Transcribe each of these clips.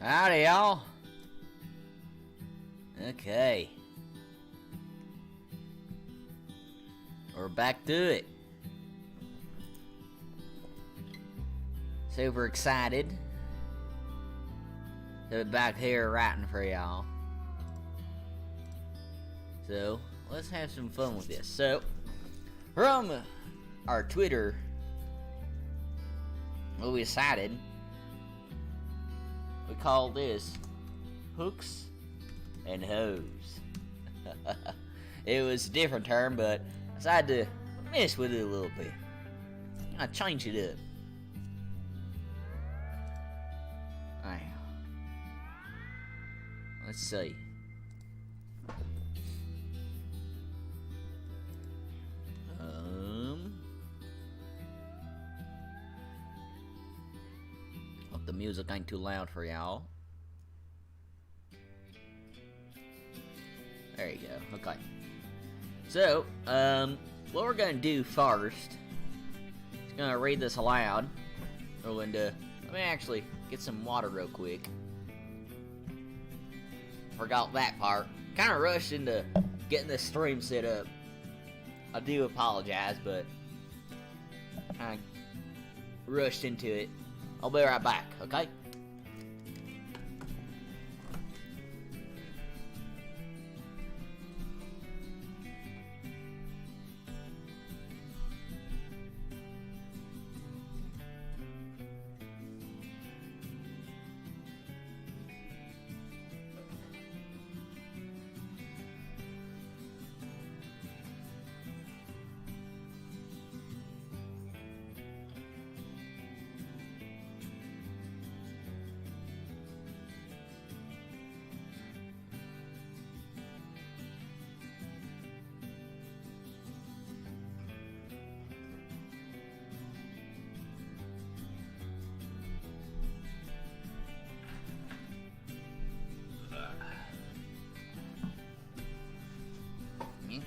Howdy, y'all. Okay. We're back to it. Super excited to be back here writing for y'all. So, let's have some fun with this. So, from our Twitter, we decided we call this Hooks and Hoes. It was a different term, but I decided to mess with it a little bit. I changed it up. Alright. Let's see. Hope the music ain't too loud for y'all. There you go. Okay. So, what we're gonna do first is gonna read this aloud. We're going to let me actually get some water real quick. Forgot that part. Kind of rushed into getting this stream set up. I do apologize, but I rushed into it. I'll be right back, okay?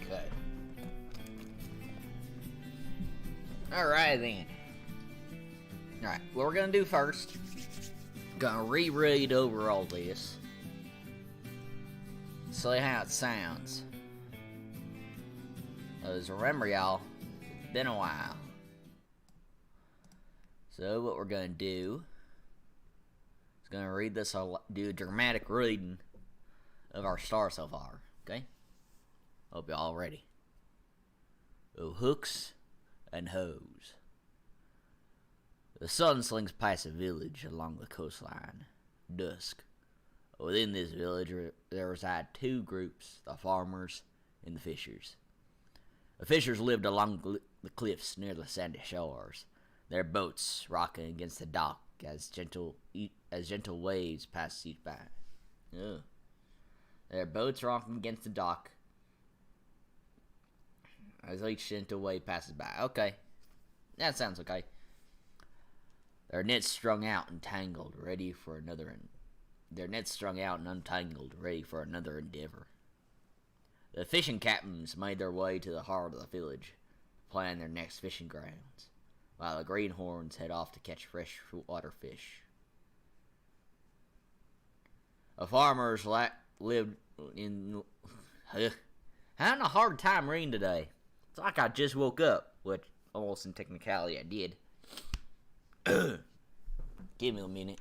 Okay. Alright then. Alright, what we're gonna do first, gonna reread over all this. See how it sounds. Because remember y'all, it's been a while. So what we're gonna do is gonna read this, do a dramatic reading of our star so far, okay? Hope y'all ready. Oh, Hooks and Hoes. The sun slings past a village along the coastline. Dusk. Within this village there reside two groups, the farmers and the fishers. The fishers lived along the cliffs near the sandy shores, their boats rocking against the dock as gentle waves passed each by. Ugh. Their boats rocking against the dock as each gentle wave passes by. Okay. That sounds okay. Their nets strung out and tangled, ready for another endeavor. The fishing captains made their way to the heart of the village, to plan their next fishing grounds, while the greenhorns head off to catch freshwater fish. The farmers lived in... having a hard time reading today. It's like I just woke up, which almost in technicality I did. Give me a minute.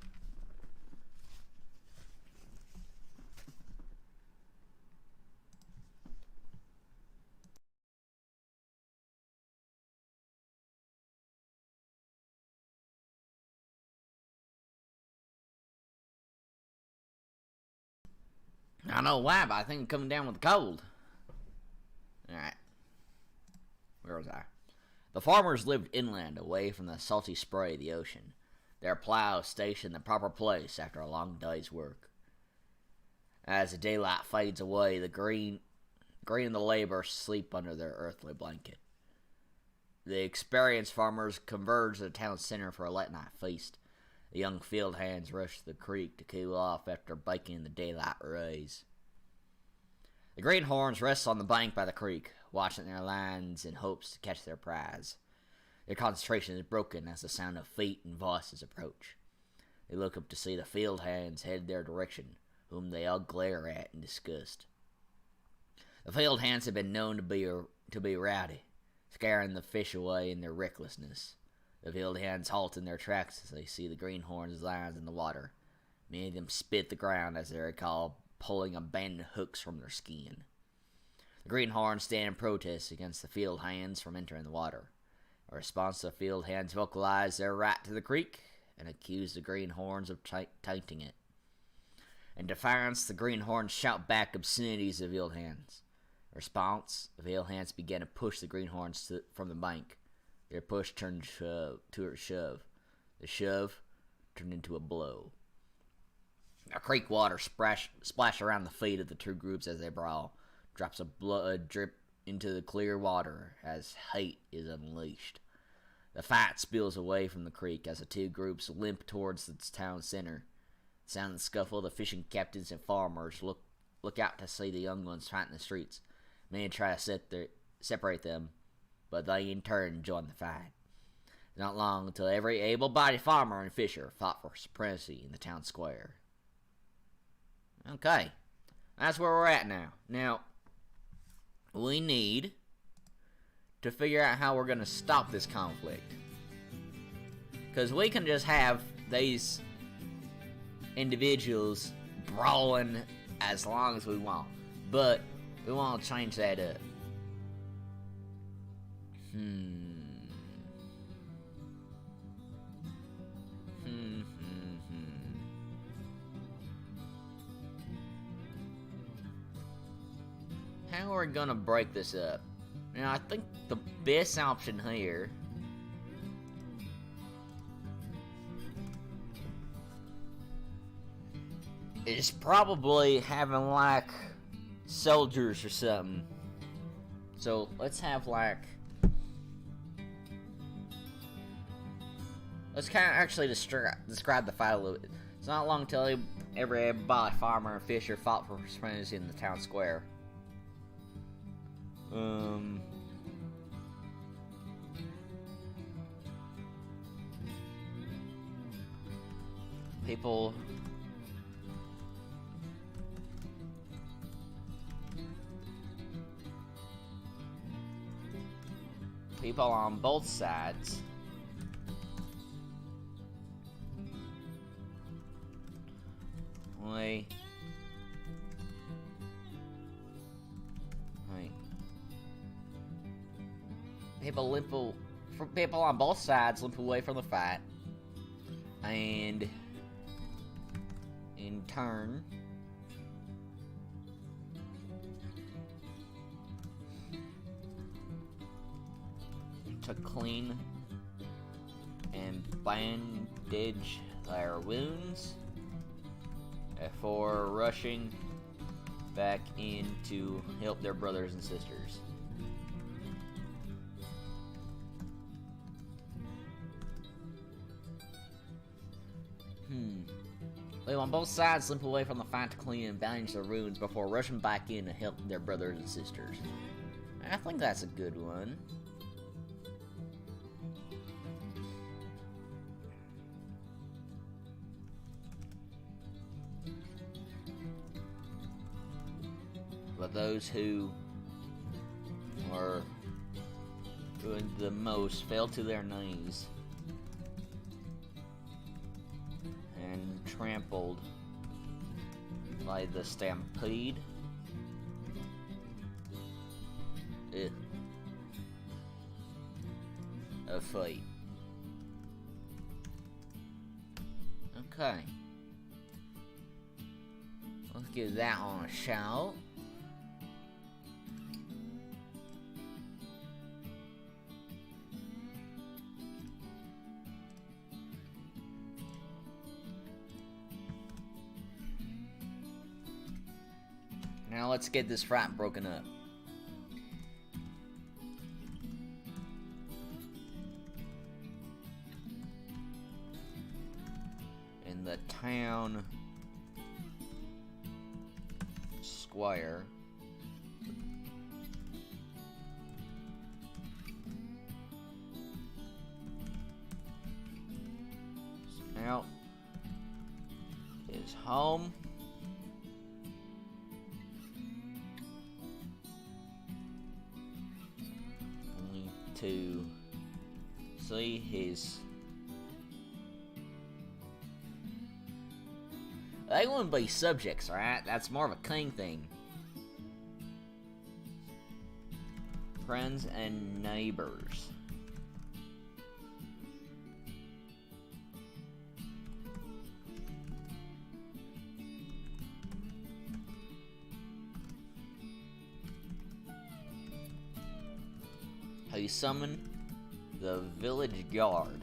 I don't know why, but I think I'm coming down with a cold. Alright. Where was I? The farmers lived inland, away from the salty spray of the ocean, their plows stationed in the proper place after a long day's work. As the daylight fades away, the green and the laborers sleep under their earthly blanket. The experienced farmers converge to the town center for a late night feast. The young field hands rush to the creek to cool off after baking in the daylight rays. The greenhorns rest on the bank by the creek, watching their lines in hopes to catch their prize. Their concentration is broken as the sound of feet and voices approach. They look up to see the field hands head their direction, whom they all glare at in disgust. The field hands have been known to be rowdy, scaring the fish away in their recklessness. The field hands halt in their tracks as they see the greenhorns' lines in the water. Many of them spit the ground as they recall pulling abandoned hooks from their skin. The greenhorns stand in protest against the field hands from entering the water. In response, the field hands vocalize their right to the creek and accuse the greenhorns of tainting it. In defiance, the greenhorns shout back obscenities to the field hands. In response, the field hands begin to push the greenhorns from the bank. Their push turned to a shove. The shove turned into a blow. The creek water splash around the feet of the two groups as they brawl. Drops of blood drip into the clear water as hate is unleashed. The fight spills away from the creek as the two groups limp towards the town center. The sound of the scuffle, the fishing captains and farmers look out to see the young ones fight in the streets. Many try to separate them, but they in turn join the fight. Not long until every able-bodied farmer and fisher fought for supremacy in the town square. Okay, that's where we're at now. Now, we need to figure out how we're going to stop this conflict. Because we can just have these individuals brawling as long as we want. But we want to change that up. How are we gonna break this up? Now, I think the best option here is probably having like soldiers or something. So let's have like, let's kind of actually describe the fight a little bit. It's not long till everybody, farmer and fisher, fought for supremacy in the town square. People on both sides people on both sides limp away from the fight, and in turn to clean and bandage their wounds before rushing back in to help their brothers and sisters. They on both sides limp away from the fight to clean and bandage their wounds before rushing back in to help their brothers and sisters. I think that's a good one. But those who were doing the most fell to their knees and trampled by the stampede. Of fate. Okay. Let's give that one a shout. Now let's get this fight broken up. In the town square. Now, home. Only to see his. They wouldn't be subjects, right? That's more of a king thing. Friends and neighbors. Who summoned the village guard.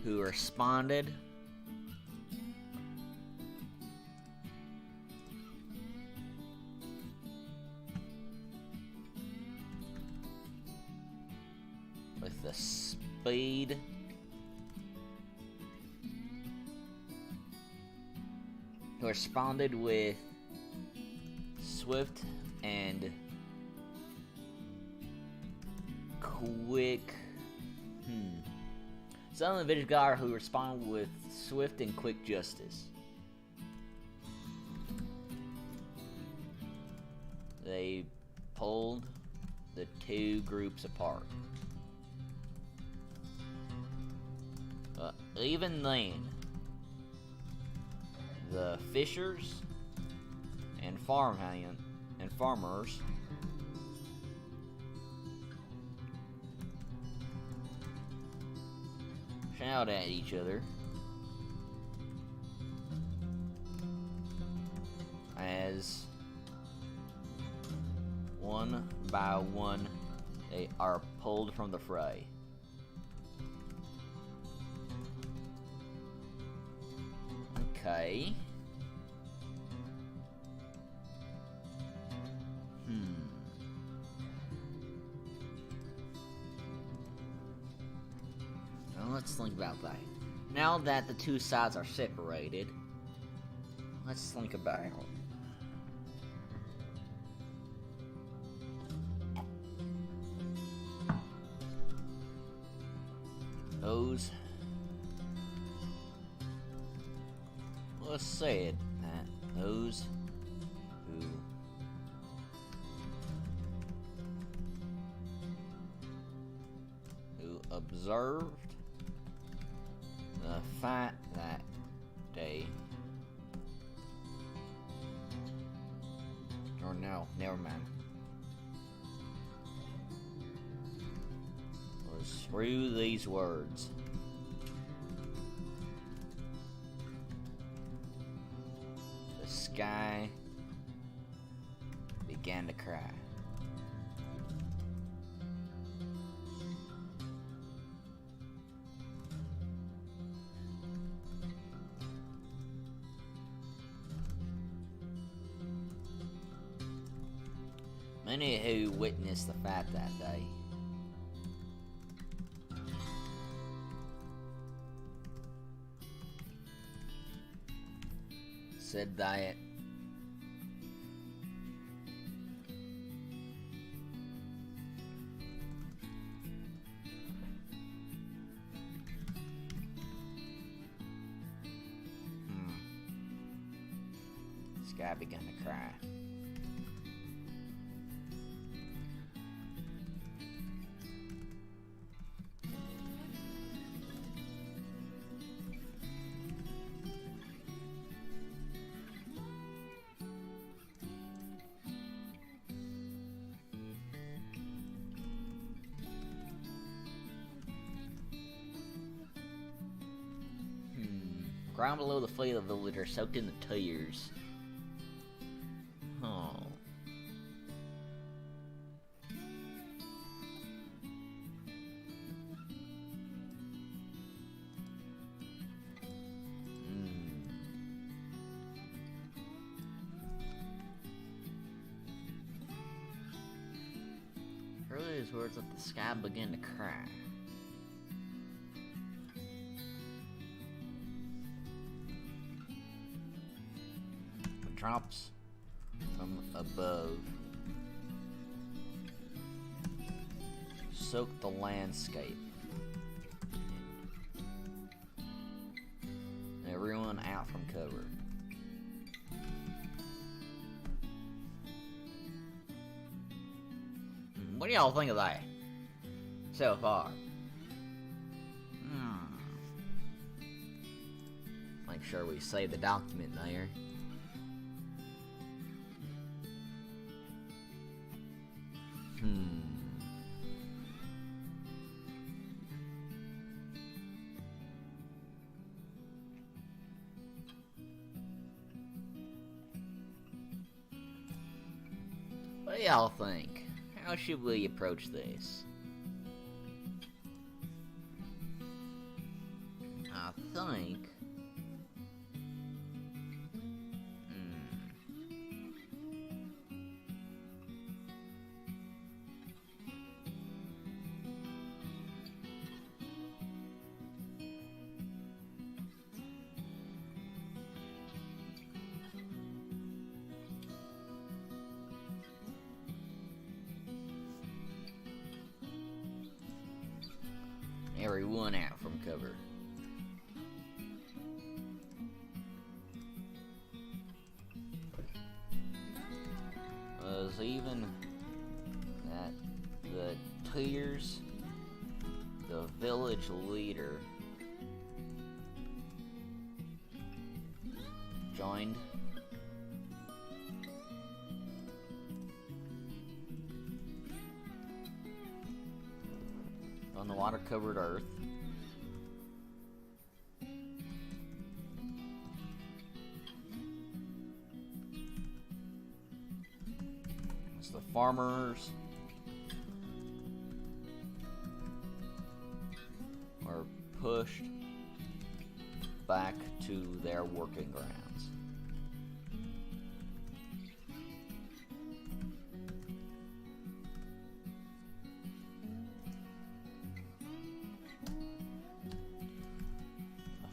Who responded with the speed who responded with swift and quick. Some of the village guard who responded with swift and quick justice. They pulled the two groups apart. Even then, the fishers and farmers shout at each other as one by one they are pulled from the fray. Okay. Now let's think about that. Now that the two sides are separated, let's think about it. Let's say it, that those who observed the fight that day, or no, never mind, was through these words. The sky began to cry. Many who witnessed the fight that day said that sky began to cry. Ground below the feet of the villager, soaked in the tears. Oh. Early his words let the sky begin to cry. Drops from above soaked the landscape. everyone out from cover. What do y'all think of that so far? Make sure we save the document there. What do y'all think? How should we approach this? I think... everyone out from cover. Was even that the Tears, the village leader, joined. On the water-covered earth. It's the farmers are pushed back to their working grounds.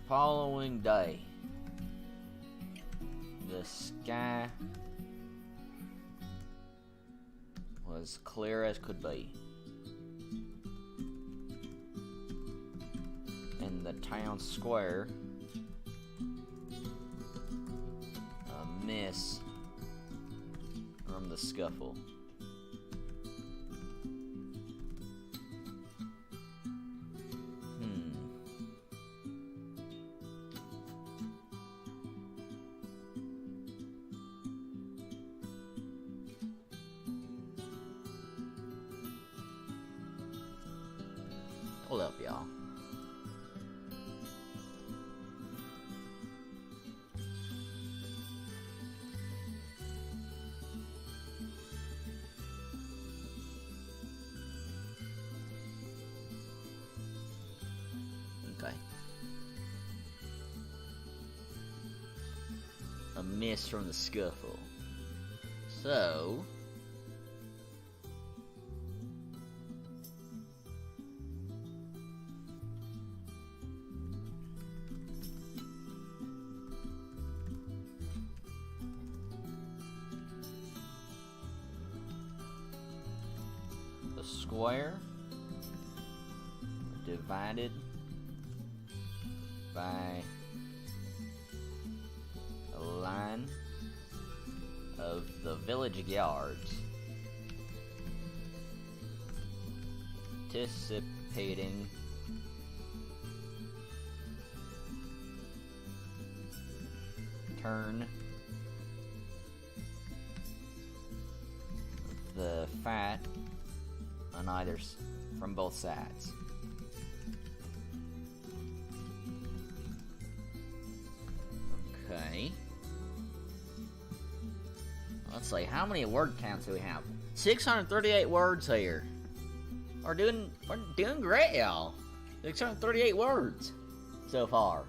Following day, the sky was clear as could be. In the town square, a miss from the scuffle. Hold up, y'all. Okay. A miss from the scuffle. So... the square divided by a line of the village yards, anticipating turn the fat on either from both sides. Okay. Let's see, how many word counts do we have? 638 words here. We're doing great, y'all. 638 words so far.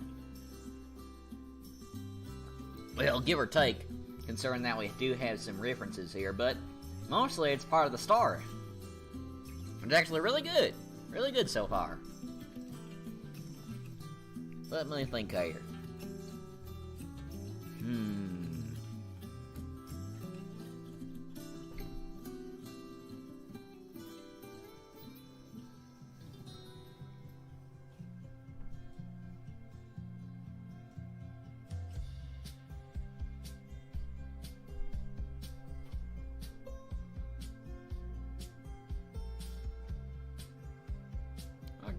Well, give or take, considering that we do have some references here, but mostly it's part of the story. It's actually really good. Really good so far. Let me think here.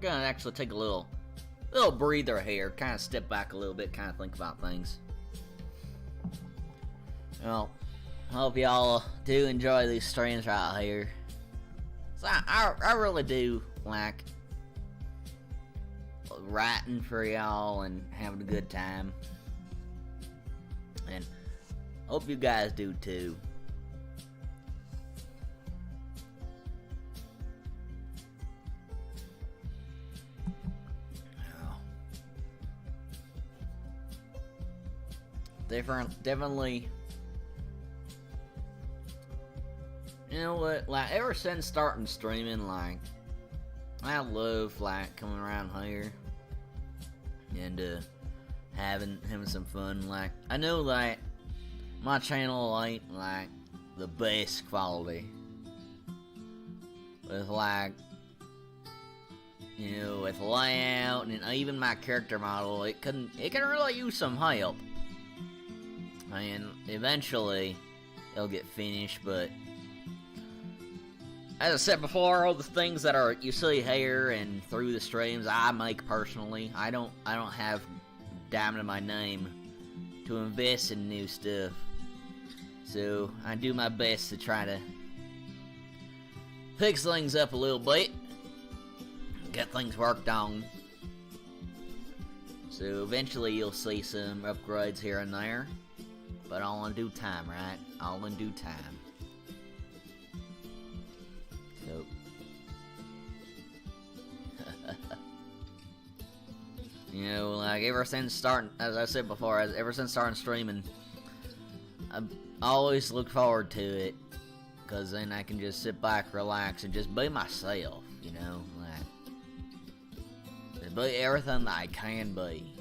gonna actually take a little breather here, kind of step back a little bit, kind of think about things. Well, I hope y'all do enjoy these streams right here. So I really do like writing for y'all and having a good time. And hope you guys do too. Definitely. You know what? Like, ever since starting streaming, like, I love like coming around here and having some fun. Like, I know that my channel ain't like the best quality, with like, you know, with layout and even my character model, it can really use some help. And eventually it'll get finished, but as I said before, all the things that you see here and through the streams I make personally, I don't have diamond in my name to invest in new stuff. So I do my best to try to fix things up a little bit, get things worked on. So eventually you'll see some upgrades here and there. But all in due time, right? All in due time. So. You know, like, ever since starting, as I said before, ever since starting streaming, I always look forward to it. Because then I can just sit back, relax, and just be myself, you know? Like, be everything that I can be.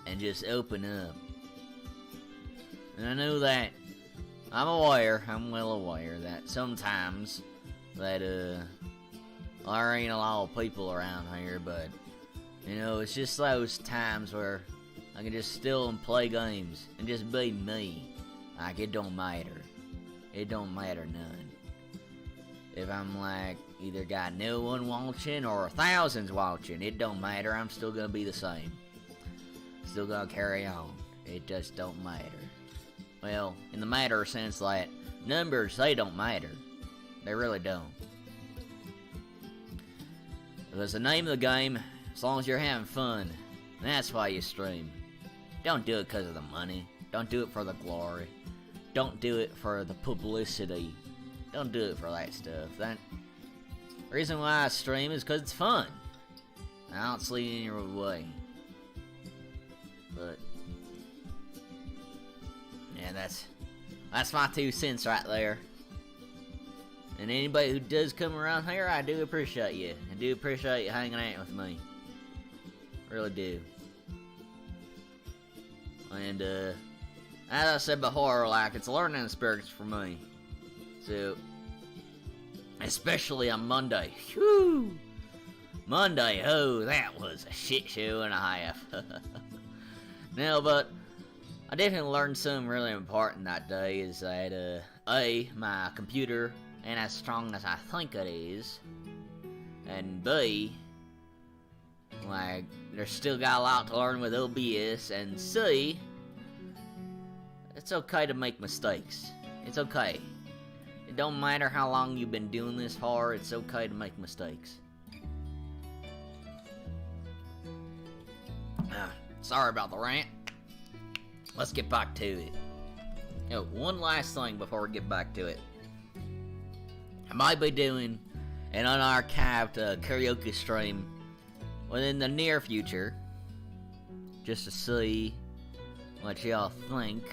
And just open up. And I know that I'm well aware that sometimes that there ain't a lot of people around here, but you know, it's just those times where I can just still and play games and just be me. Like, it don't matter. It don't matter none. If I'm like either got no one watching or thousands watching, it don't matter. I'm still gonna be the same. Still gonna carry on. It just don't matter. Well, in the matter sense, like, numbers, they don't matter. They really don't. Because the name of the game, as long as you're having fun, that's why you stream. Don't do it because of the money. Don't do it for the glory. Don't do it for the publicity. Don't do it for that stuff. The reason why I stream is because it's fun. I don't see any other way. But yeah, that's my 2 cents right there. And anybody who does come around here, I do appreciate you. I do appreciate you hanging out with me. Really do. And as I said before, like, it's a learning experience for me. So, especially on Monday. Whew! Monday, oh, that was a shit show and a half. No, but I definitely learned something really important that day, is that, A, my computer ain't as strong as I think it is, and B, like, there's still got a lot to learn with OBS, and C, it's okay to make mistakes. It's okay. It don't matter how long you've been doing this for, it's okay to make mistakes. Sorry about the rant. Let's get back to it. You know, one last thing before we get back to it. I might be doing an unarchived karaoke stream within the near future, just to see what y'all think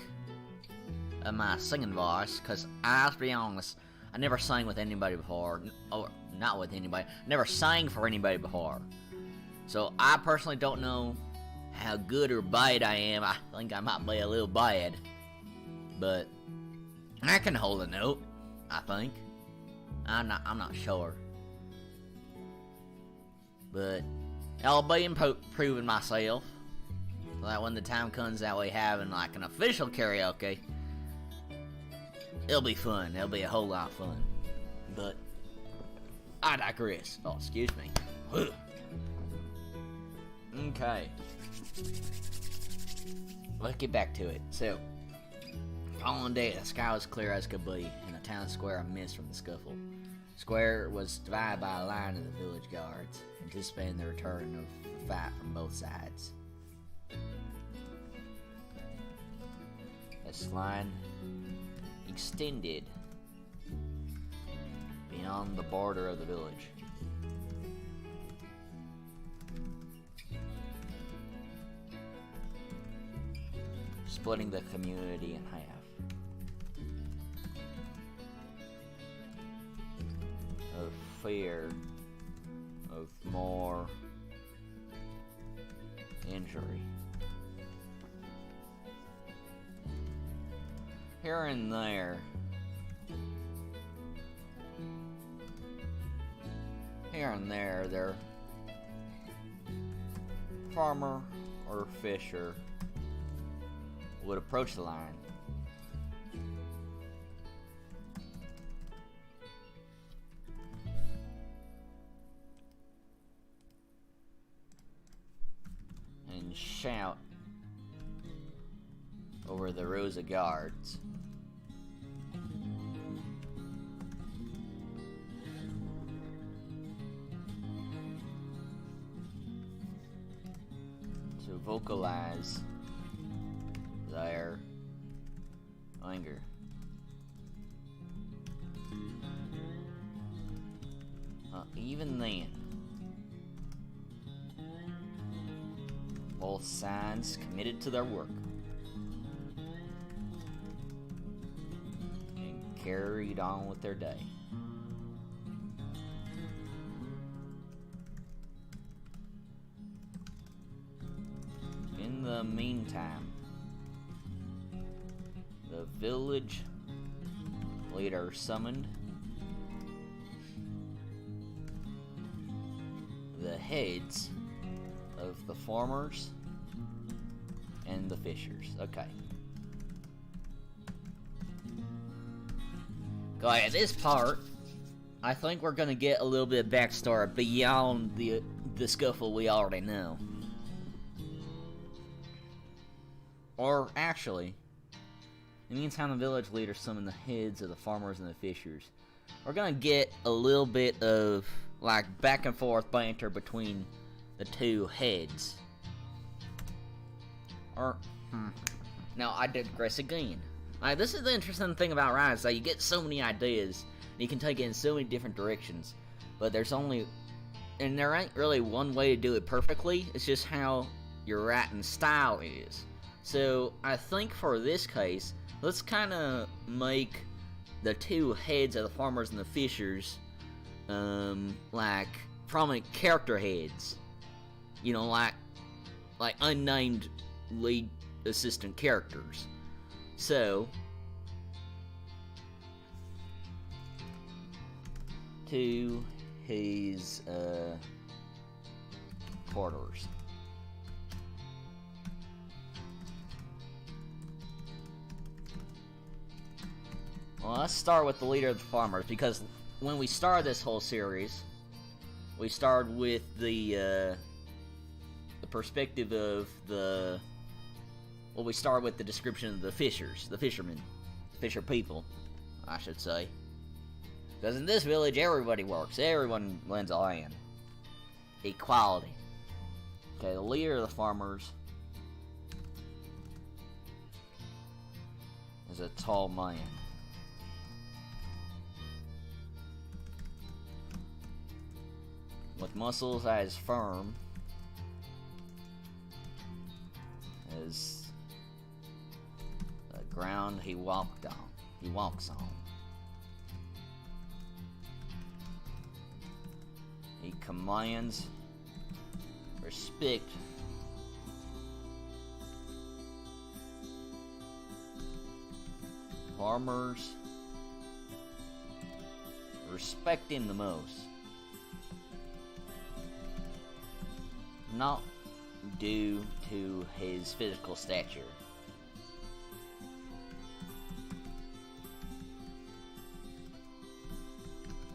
of my singing voice, because I have to be honest, I never sang with anybody before, or not with anybody, never sang for anybody before. So I personally don't know how good or bad I am. I think I might be a little bad, but I can hold a note, I think. I'm not sure, but I'll be improving myself, so that when the time comes that we having like an official karaoke, it'll be fun. It'll be a whole lot of fun. But I digress. Oh, excuse me. Okay. Let's get back to it. So, following day, the sky was clear as could be, and the town square a mist from the scuffle. Square was divided by a line of the village guards, anticipating the return of the fight from both sides. This line extended beyond the border of the village. Splitting the community in half. Of fear of more injury. Here and there, their farmer or fisher would approach the line. And shout over the rows of guards. To vocalize their anger. Even then, both sides committed to their work and carried on with their day. In the meantime, the village leader summoned the heads of the farmers and the fishers. Okay. Guys, this part, I think we're gonna get a little bit of backstory beyond the scuffle we already know. Or actually, in the meantime, the village leader summoned the heads of the farmers and the fishers. We're gonna get a little bit of like back and forth banter between the two heads. Now I digress again. Like, this is the interesting thing about Rise, that you get so many ideas, and you can take it in so many different directions. But there ain't really one way to do it perfectly. It's just how your writing style is. So I think for this case, let's kind of make the two heads of the farmers and the fishers, like prominent character heads. You know, like unnamed lead assistant characters. So, to his quarters. Well, let's start with the leader of the farmers, because when we started this whole series, we started with the perspective of the... Well, we start with the description of the fishers, the fishermen, fisher people, I should say. Because in this village, everybody works, everyone lends a hand. Equality. Okay, the leader of the farmers is a tall man. With muscles as firm as ground he walks on. He commands respect farmers respect him the most, not due to his physical stature,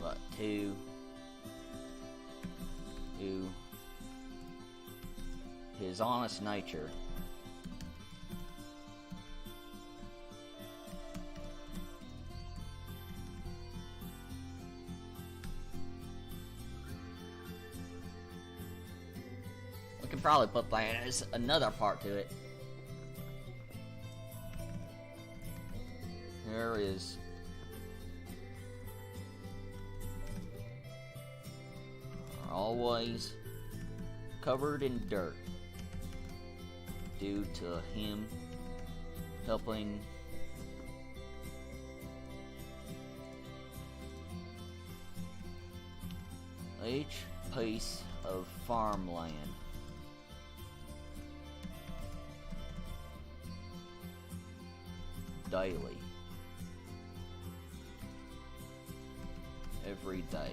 but to his honest nature. We can probably put that as another part to it. There is always covered in dirt due to him helping each piece of farmland daily, every day.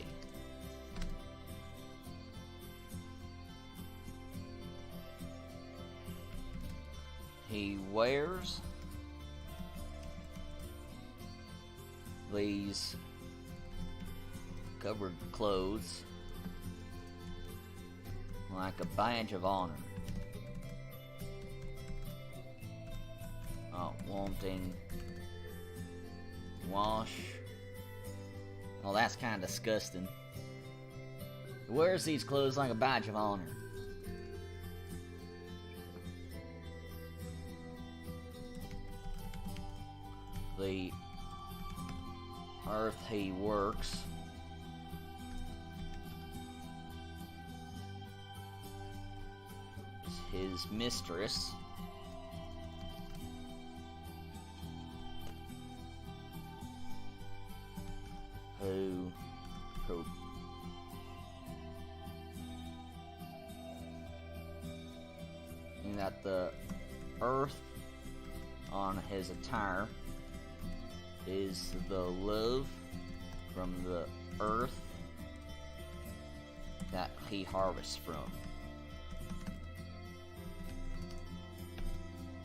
He wears these covered clothes like a badge of honor. Not wanting wash. Oh, that's kind of disgusting. He wears these clothes like a badge of honor. The earth he works is his mistress, who and that the earth on his attire is the love from the earth that he harvests from.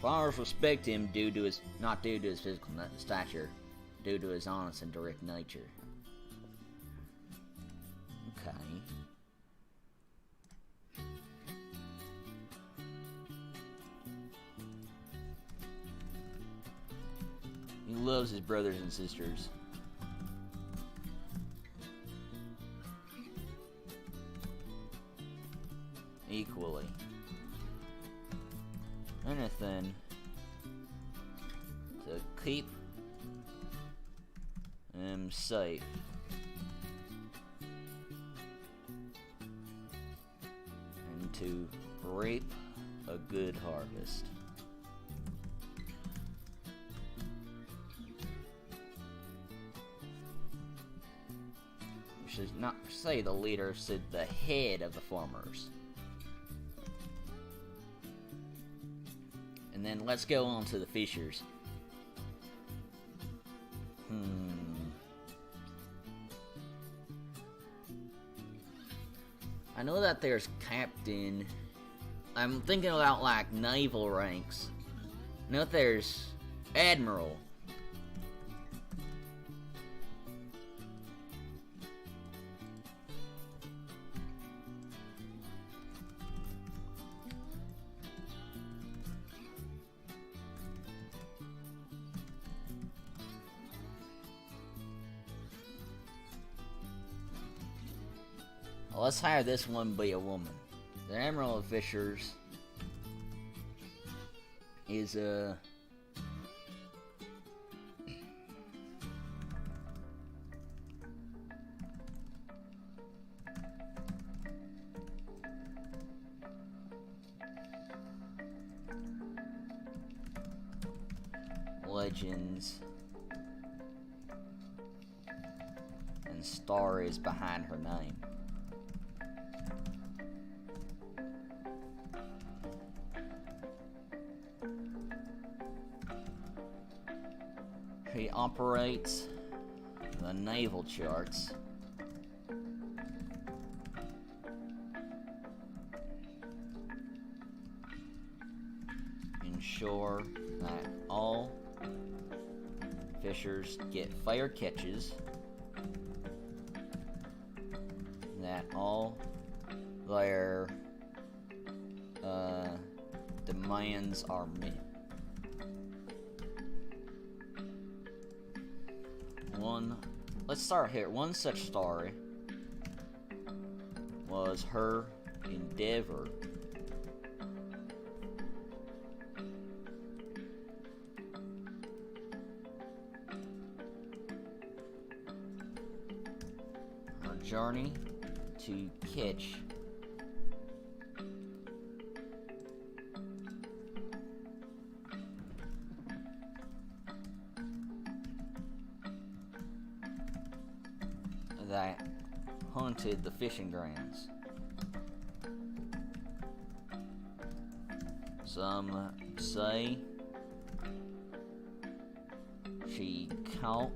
Farmers respect him due to his, not due to his physical stature, due to his honest and direct nature. Okay. He loves his brothers and sisters. Equally. Anything to keep him safe. And to reap a good harvest. We should not say the leader, said the head of the farmers. And then let's go on to the fishers. I know that there's captain. I'm thinking about like naval ranks. I know that there's admiral. Well, let's hire this one be a woman. The Admiral of Fishers is a legends, and star is behind her name. He operates the naval charts. Ensure that all fishers get fair catches, that all their demands are met. Let's start here. One such story was her endeavor journey to catch that hunted the fishing grounds. Some say she caught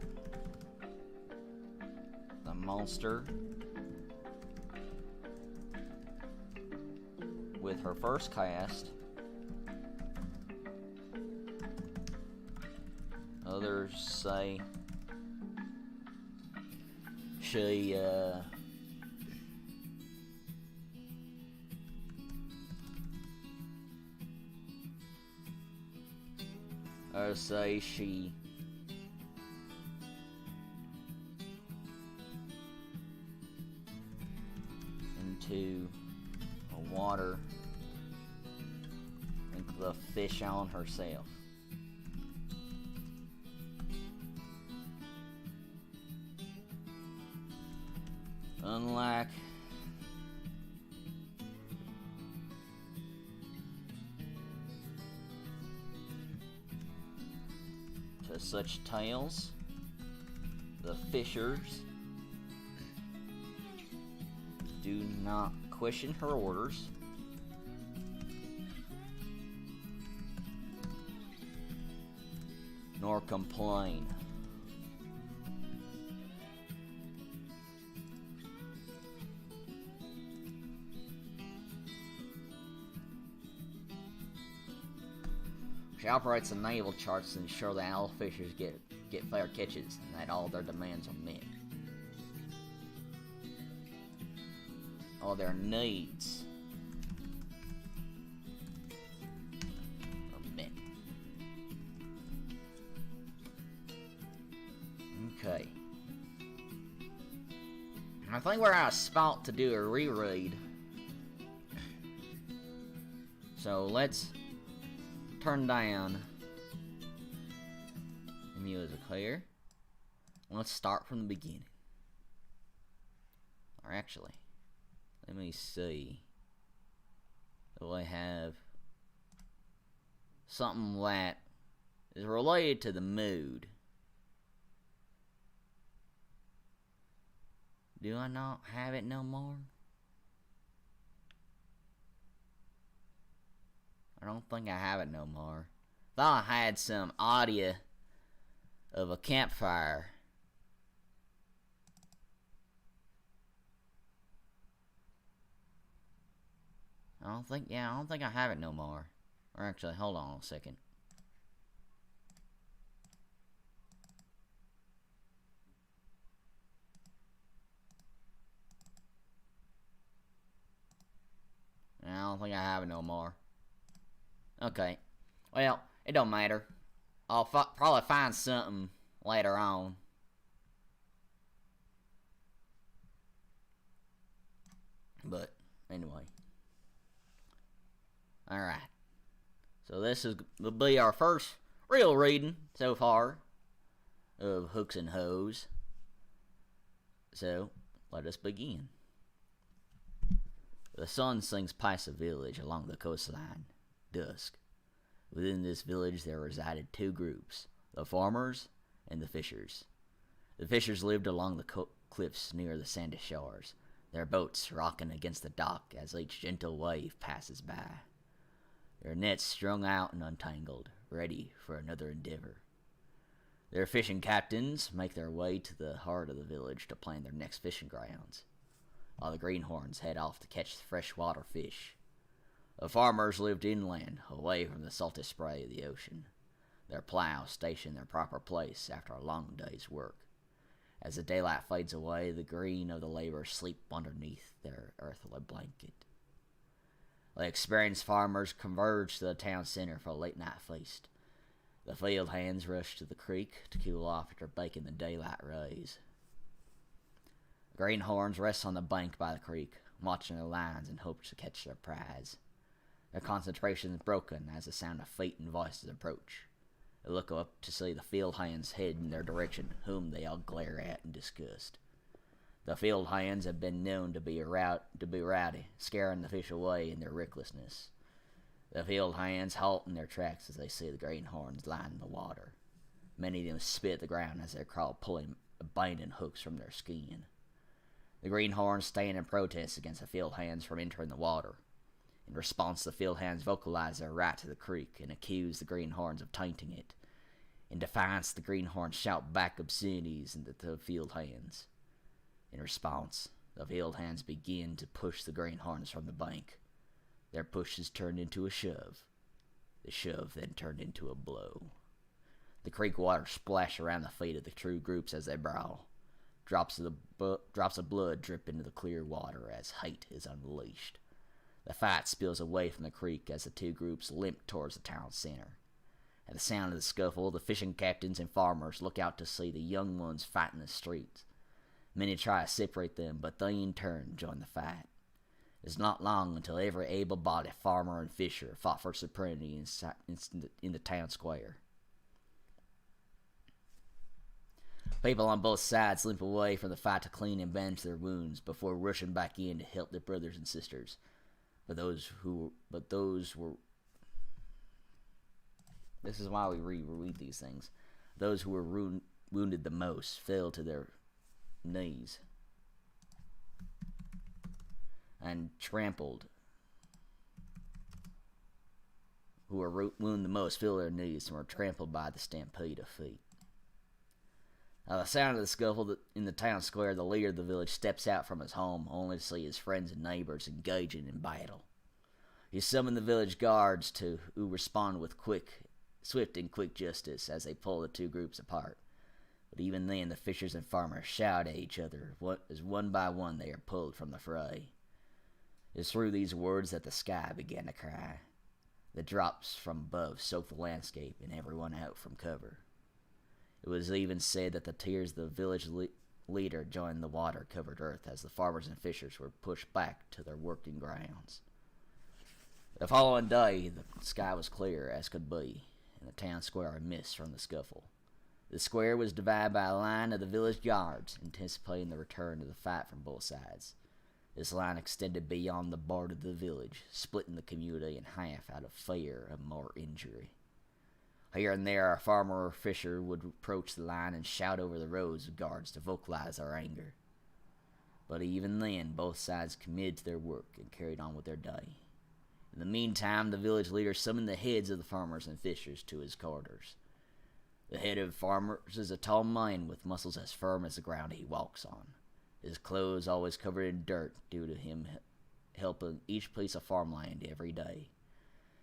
the monster with her first cast. Others say she into the water and the fish on herself. Unlike to such tales, the fishers do not question her orders, nor complain. She operates the naval charts to ensure that all fishers get fair catches and that all their demands are met. All their needs are met. Okay. I think we're out of spot to do a reread. So let's turn down the music here. Let's start from the beginning. Or actually, let me see. Do I have something that is related to the mood? Do I not have it no more? I don't think I have it no more. Thought I had some audio of a campfire. I don't think I have it no more. Or actually, hold on a second. I don't think I have it no more. Okay. Well, it don't matter. I'll probably find something later on. But, anyway. Alright. So this will be our first real reading so far of Hooks and Hoes. So, let us begin. The sun sinks past a village along the coastline. Dusk. Within this village there resided two groups, the farmers and the fishers. The fishers lived along the cliffs near the sandy shores, their boats rocking against the dock as each gentle wave passes by. Their nets strung out and untangled, ready for another endeavor. Their fishing captains make their way to the heart of the village to plan their next fishing grounds, while the greenhorns head off to catch freshwater fish. The farmers lived inland, away from the salty spray of the ocean, their plows stationed in their proper place after a long day's work. As the daylight fades away, the green of the laborers sleep underneath their earthly blanket. The experienced farmers converged to the town center for a late-night feast. The field hands rushed to the creek to cool off after baking the daylight rays. The greenhorns rest on the bank by the creek, watching their lines in hopes to catch their prize. Their concentration is broken as the sound of feet and voices approach. They look up to see the field hands head in their direction, whom they all glare at in disgust. The field hands have been known to be rowdy, scaring the fish away in their recklessness. The field hands halt in their tracks as they see the greenhorns line the water. Many of them spit at the ground as they crawl, pulling binding hooks from their skin. The greenhorns stand in protest against the field hands from entering the water. In response, the field hands vocalize their right to the creek and accuse the greenhorns of tainting it. In defiance, the greenhorns shout back obscenities at the field hands. In response, the field hands begin to push the greenhorns from the bank. Their pushes turned into a shove. The shove then turned into a blow. The creek water splash around the feet of the two groups as they brawl. Drops of blood drip into the clear water as hate is unleashed. The fight spills away from the creek as the two groups limp towards the town center. At the sound of the scuffle, the fishing captains and farmers look out to see the young ones fight in the streets. Many try to separate them, but they in turn join the fight. It is not long until every able-bodied farmer and fisher fought for supremacy in the town square. People on both sides limp away from the fight to clean and bandage their wounds before rushing back in to help their brothers and sisters. This is why we reread these things. Those who were wounded the most fell to their knees and trampled. Who were wounded the most fell to their knees and were trampled by the stampede of feet. At the sound of the scuffle in the town square, the leader of the village steps out from his home, only to see his friends and neighbors engaging in battle. He summoned the village guards who respond with swift and quick justice as they pull the two groups apart. But even then, the fishers and farmers shout at each other as one by one they are pulled from the fray. It is through these words that the sky began to cry. The drops from above soaked the landscape and everyone out from cover. It was even said that the tears of the village leader joined the water-covered earth as the farmers and fishers were pushed back to their working grounds. The following day, the sky was clear as could be, and the town square mist from the scuffle. The square was divided by a line of the village guards, anticipating the return of the fight from both sides. This line extended beyond the border of the village, splitting the community in half out of fear of more injury. Here and there, a farmer or fisher would approach the line and shout over the rows of guards to vocalize their anger. But even then, both sides committed to their work and carried on with their day. In the meantime, the village leader summoned the heads of the farmers and fishers to his quarters. The head of the farmers is a tall man with muscles as firm as the ground he walks on. His clothes always covered in dirt due to him helping each piece of farmland every day.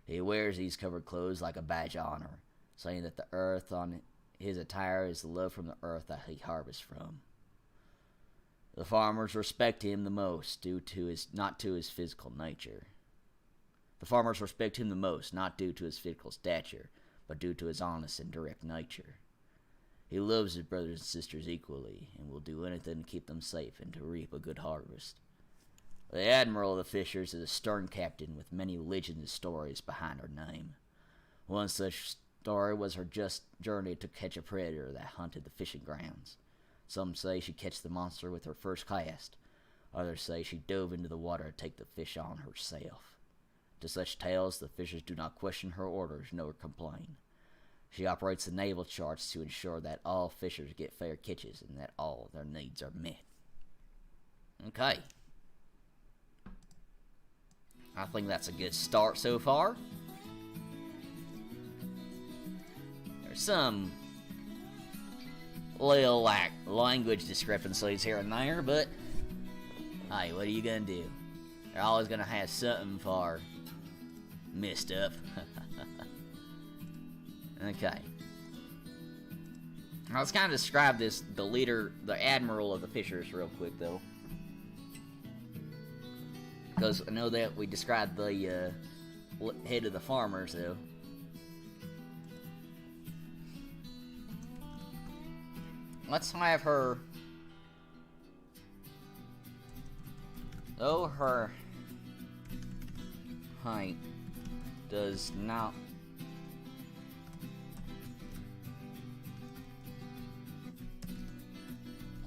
He wears these covered clothes like a badge of honor, saying that the earth on his attire is the love from the earth that he harvests from. The farmers respect him the most not due to his physical stature, but due to his honest and direct nature. He loves his brothers and sisters equally, and will do anything to keep them safe and to reap a good harvest. The admiral of the fishers is a stern captain with many legends and stories behind her name. One such story was her just journey to catch a predator that hunted the fishing grounds. Some say she catch the monster with her first cast. Others say she dove into the water to take the fish on herself. To such tales, the fishers do not question her orders nor complain. She operates the naval charts to ensure that all fishers get fair catches and that all their needs are met. Okay. I think that's a good start so far. There's some little language discrepancies here and there, but hey, what are you gonna do? They're always gonna have something for messed up. Okay. Now let's kind of describe the admiral of the fishers real quick, though. because I know that we described the head of the farmers, though. Let's have her. Though her height does not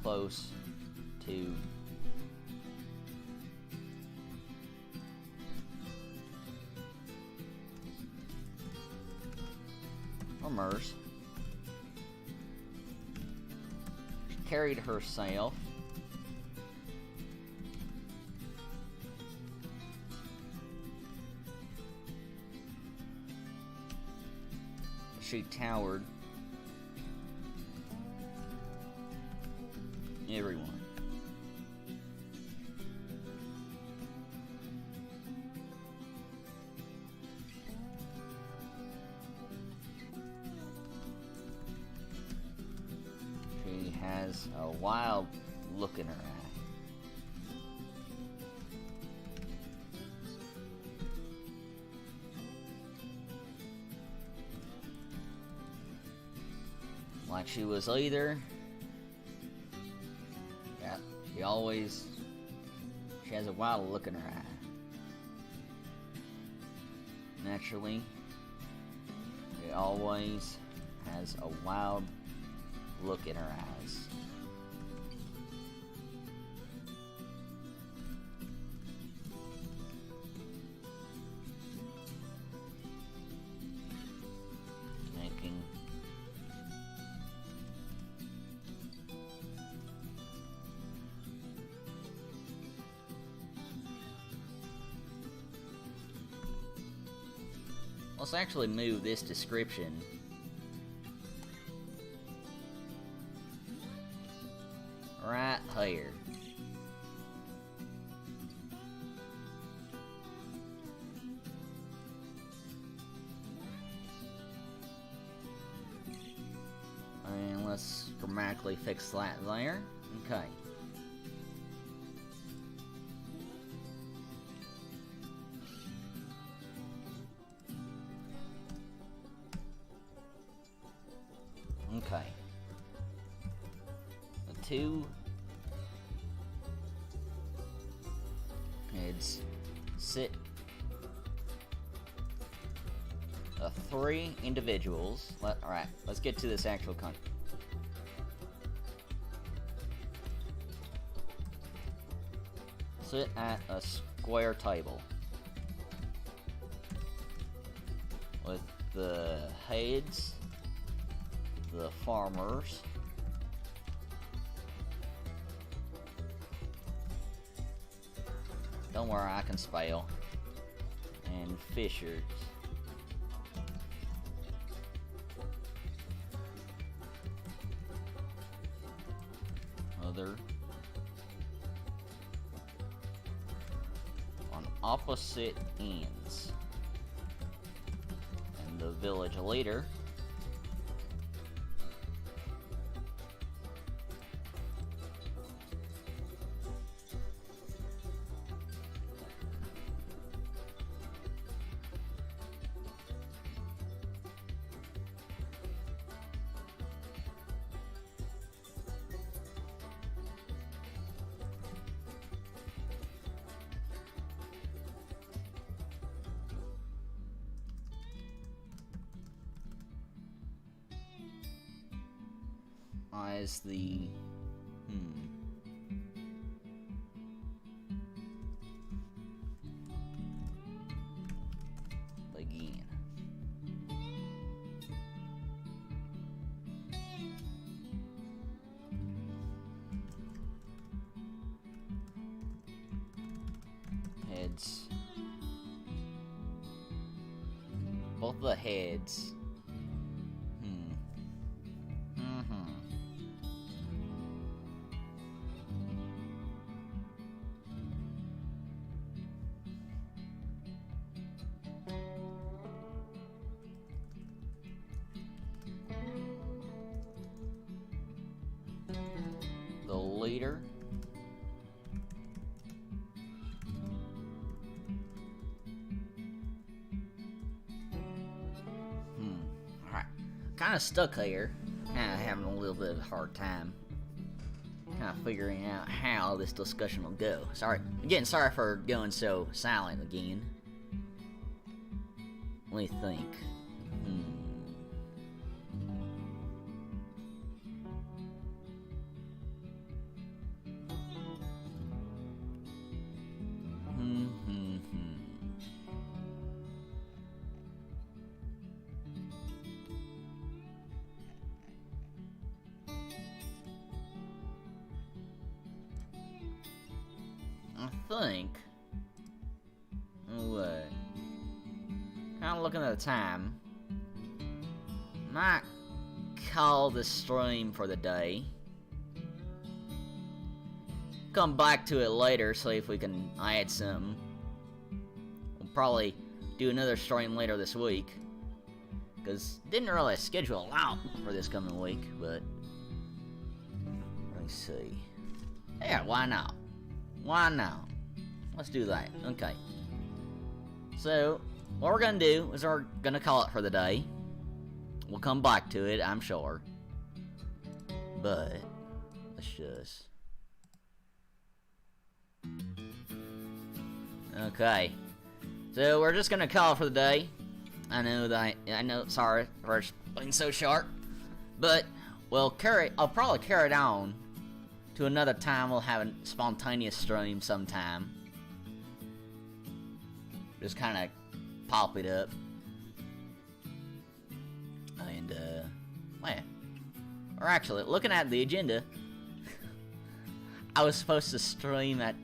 close to farmers, she carried herself she towered everyone. She has a wild look in her eye. Like she was either... Yeah, she has a wild look in her eye. Naturally, she always has a wild look in her eyes. Making let's actually move this description right here. And let's grammatically fix that there. Okay. Okay. The two heads sit. The three individuals. Alright, let's get to this actual content. Sit at a square table with the heads, the farmers, don't worry, I can spell, and fishers. Other on opposite ends, and the village leader as the begin. Heads. Both the heads. The leader of stuck here. Kind of having a little bit of a hard time. Kind of figuring out how this discussion will go. Sorry. Again, sorry for going so silent again. Let me think. I think. What? Kind of looking at the time. Might call the stream for the day. Come back to it later, see if we can add some. We'll probably do another stream later this week. Because didn't really schedule out for this coming week, but let me see. Yeah, why not? Why not? Let's do that. Okay. So, what we're gonna do is we're gonna call it for the day. We'll come back to it, I'm sure. But, let's just... Okay. So, we're just gonna call it for the day. I know, sorry for being so sharp. But, I'll probably carry it on to another time. We'll have a spontaneous stream sometime. Just kind of pop it up. And, man. Or actually, looking at the agenda, I was supposed to stream at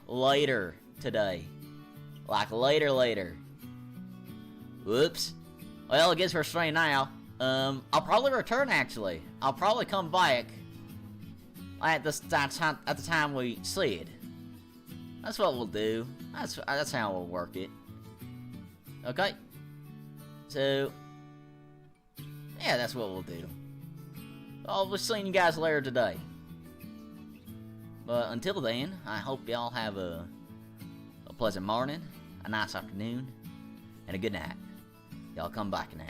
later today. Like, later. Whoops. Well, I guess we're streaming now. I'll probably return, actually. I'll probably come back at the time we see it. That's what we'll do. That's how we'll work it. Okay? So, yeah, that's what we'll do. I'll be seeing you guys later today. But until then, I hope y'all have a pleasant morning, a nice afternoon, and a good night. Y'all come back now.